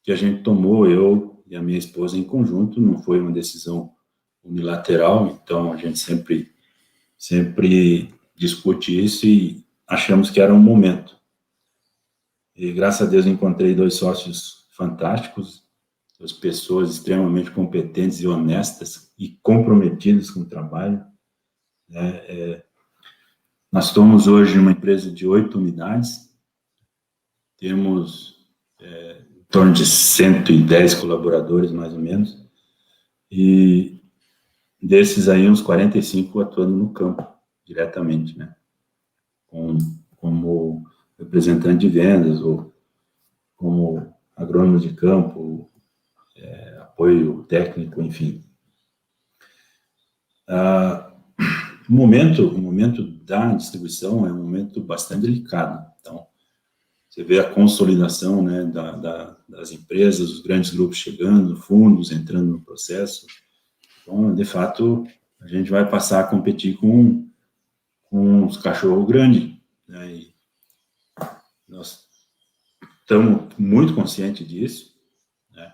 que a gente tomou, eu e a minha esposa em conjunto, não foi uma decisão unilateral, então a gente sempre discute isso e achamos que era um momento. E graças a Deus encontrei 2 sócios fantásticos, 2 pessoas extremamente competentes e honestas e comprometidas com o trabalho. Nós somos hoje uma empresa de 8 unidades, temos em torno de 110 colaboradores, mais ou menos, e desses aí, uns 45 atuando no campo, diretamente, né? Como representante de vendas, ou como agrônomo de campo, apoio técnico, enfim. O momento da distribuição é um momento bastante delicado. Então, você vê a consolidação, né, das empresas, os grandes grupos chegando, fundos entrando no processo. Então, de fato, a gente vai passar a competir com os cachorros grandes, né, e nós estamos muito conscientes disso, né.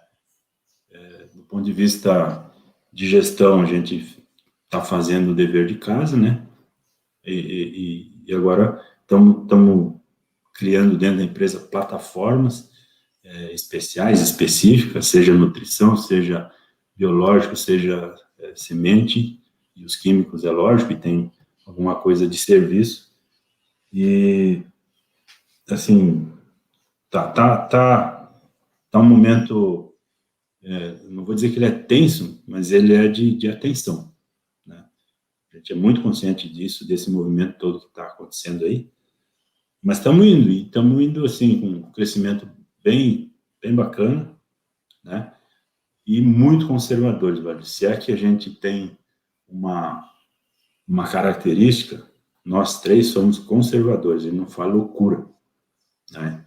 Do ponto de vista de gestão, a gente está fazendo o dever de casa, né, E agora estamos criando dentro da empresa plataformas especiais, específicas, seja nutrição, seja biológico, seja semente, e os químicos, é lógico, e tem alguma coisa de serviço. E, assim, tá um momento, não vou dizer que ele é tenso, mas ele é de atenção, né? A gente é muito consciente disso, desse movimento todo que está acontecendo aí, mas estamos indo, assim, com um crescimento bem bacana, né? E muito conservadores, velho. Se é que a gente tem uma característica, nós três somos conservadores, ele não fala loucura, né?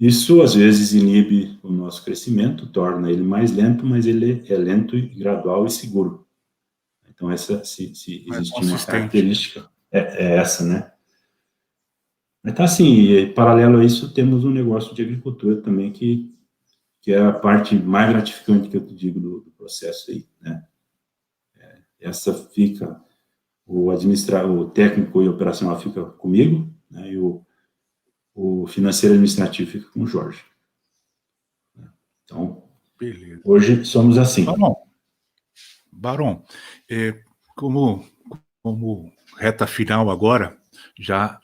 Isso, às vezes, inibe o nosso crescimento, torna ele mais lento, mas ele é lento e gradual e seguro. Então, se existe uma característica, é essa, né? Mas tá assim, e paralelo a isso, temos um negócio de agricultura também, que é a parte mais gratificante que eu te digo do processo aí, né? Essa fica, o técnico e operacional fica comigo, né? E o financeiro administrativo fica com o Jorge. Então, beleza. Hoje somos assim. Barão, como reta final agora, já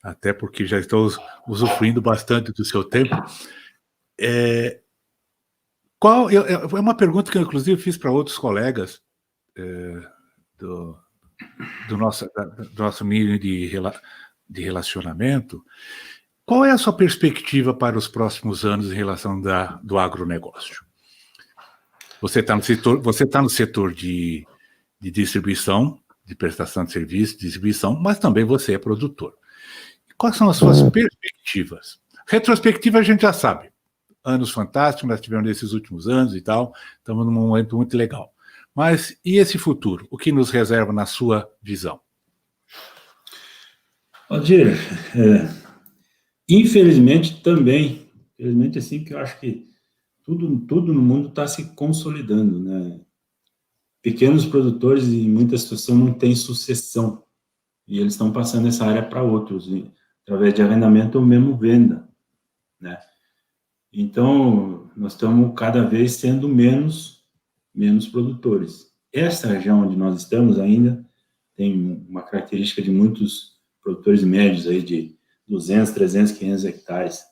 até porque já estou usufruindo bastante do seu tempo, é uma pergunta que eu, inclusive, fiz para outros colegas do nosso meio de relacionamento. Qual é a sua perspectiva para os próximos anos em relação do agronegócio? Você está no setor de distribuição, de prestação de serviço, distribuição, mas também você é produtor. Quais são as suas perspectivas? Retrospectiva a gente já sabe. Anos fantásticos, nós tivemos nesses últimos anos e tal, estamos num momento muito legal. Mas e esse futuro? O que nos reserva na sua visão? Aldir, infelizmente também, assim, que eu acho que tudo no mundo está se consolidando, né? Pequenos produtores, em muita situação, não têm sucessão, e eles estão passando essa área para outros, através de arrendamento ou mesmo venda, né? Então, nós estamos cada vez tendo menos produtores. Essa região onde nós estamos ainda tem uma característica de muitos produtores médios aí de 200, 300, 500 hectares.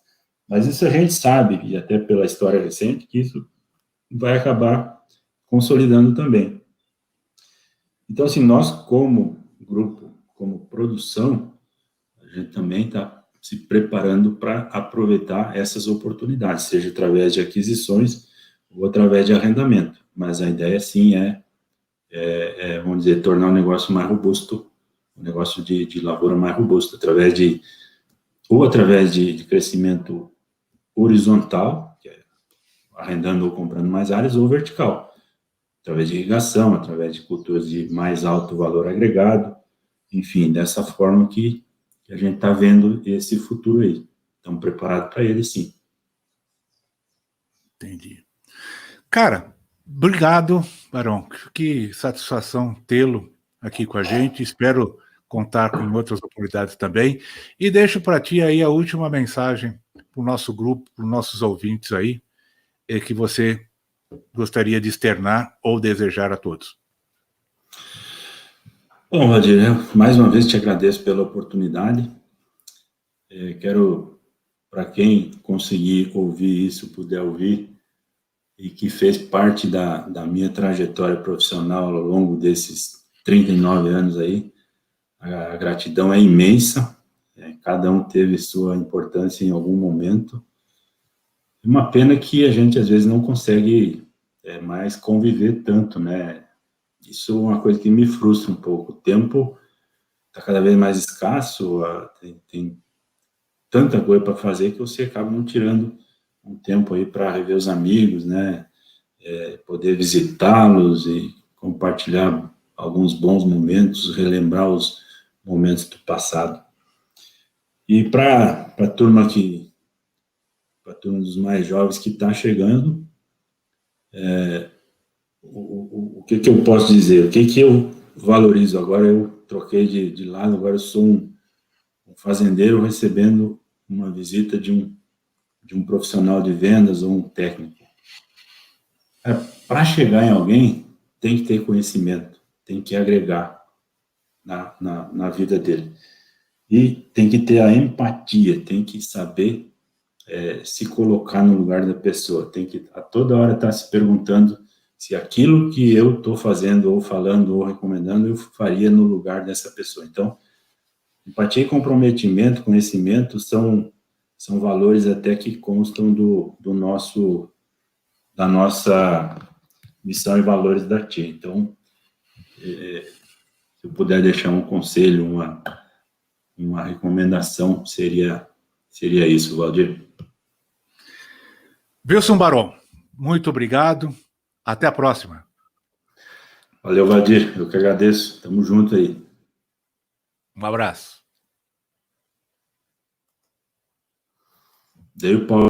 Mas isso a gente sabe, e até pela história recente, que isso vai acabar consolidando também. Então, assim, nós como grupo, como produção, a gente também está se preparando para aproveitar essas oportunidades, seja através de aquisições ou através de arrendamento. Mas a ideia, sim, vamos dizer, tornar o negócio mais robusto, um negócio de lavoura mais robusto, através de crescimento horizontal, que é arrendando ou comprando mais áreas, ou vertical, através de irrigação, através de culturas de mais alto valor agregado, enfim, dessa forma que a gente está vendo esse futuro aí. Estamos preparados para ele, sim. Entendi. Cara, obrigado, Barão. Que satisfação tê-lo aqui com a gente. Espero contar com outras oportunidades também. E deixo para ti aí a última mensagem para o nosso grupo, para os nossos ouvintes aí, que você gostaria de externar ou desejar a todos. Bom, Valdir, eu mais uma vez te agradeço pela oportunidade. Quero, para quem conseguir ouvir isso, puder ouvir, e que fez parte da minha trajetória profissional ao longo desses 39 anos aí, a gratidão é imensa. Cada um teve sua importância em algum momento. É uma pena que a gente, às vezes, não consegue mais conviver tanto, né? Isso é uma coisa que me frustra um pouco. O tempo está cada vez mais escasso, tem tanta coisa para fazer que você acaba não tirando um tempo aí para rever os amigos, né? Poder visitá-los e compartilhar alguns bons momentos, relembrar os momentos do passado. E para a turma dos mais jovens que está chegando, o que eu posso dizer? O que eu valorizo agora? Eu troquei de lado, agora eu sou um fazendeiro recebendo uma visita de um profissional de vendas ou um técnico. Para chegar em alguém, tem que ter conhecimento, tem que agregar na vida dele. E tem que ter a empatia, tem que saber se colocar no lugar da pessoa, tem que a toda hora estar se perguntando se aquilo que eu estou fazendo, ou falando, ou recomendando, eu faria no lugar dessa pessoa. Então, empatia e comprometimento, conhecimento, são valores até que constam da nossa missão e valores da TIA. Então, se eu puder deixar um conselho, uma recomendação, seria isso, Valdir. Wilson Baron, muito obrigado. Até a próxima. Valeu, Valdir. Eu que agradeço. Tamo junto aí. Um abraço. Dei o pau.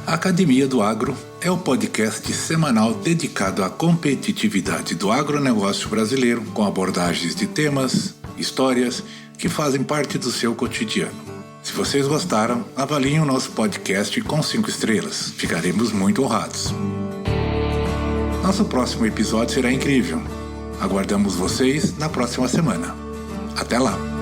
A Academia do Agro é o podcast semanal dedicado à competitividade do agronegócio brasileiro, com abordagens de temas, histórias que fazem parte do seu cotidiano. Se vocês gostaram, avaliem o nosso podcast com 5 estrelas. Ficaremos muito honrados. Nosso próximo episódio será incrível. Aguardamos vocês na próxima semana. Até lá!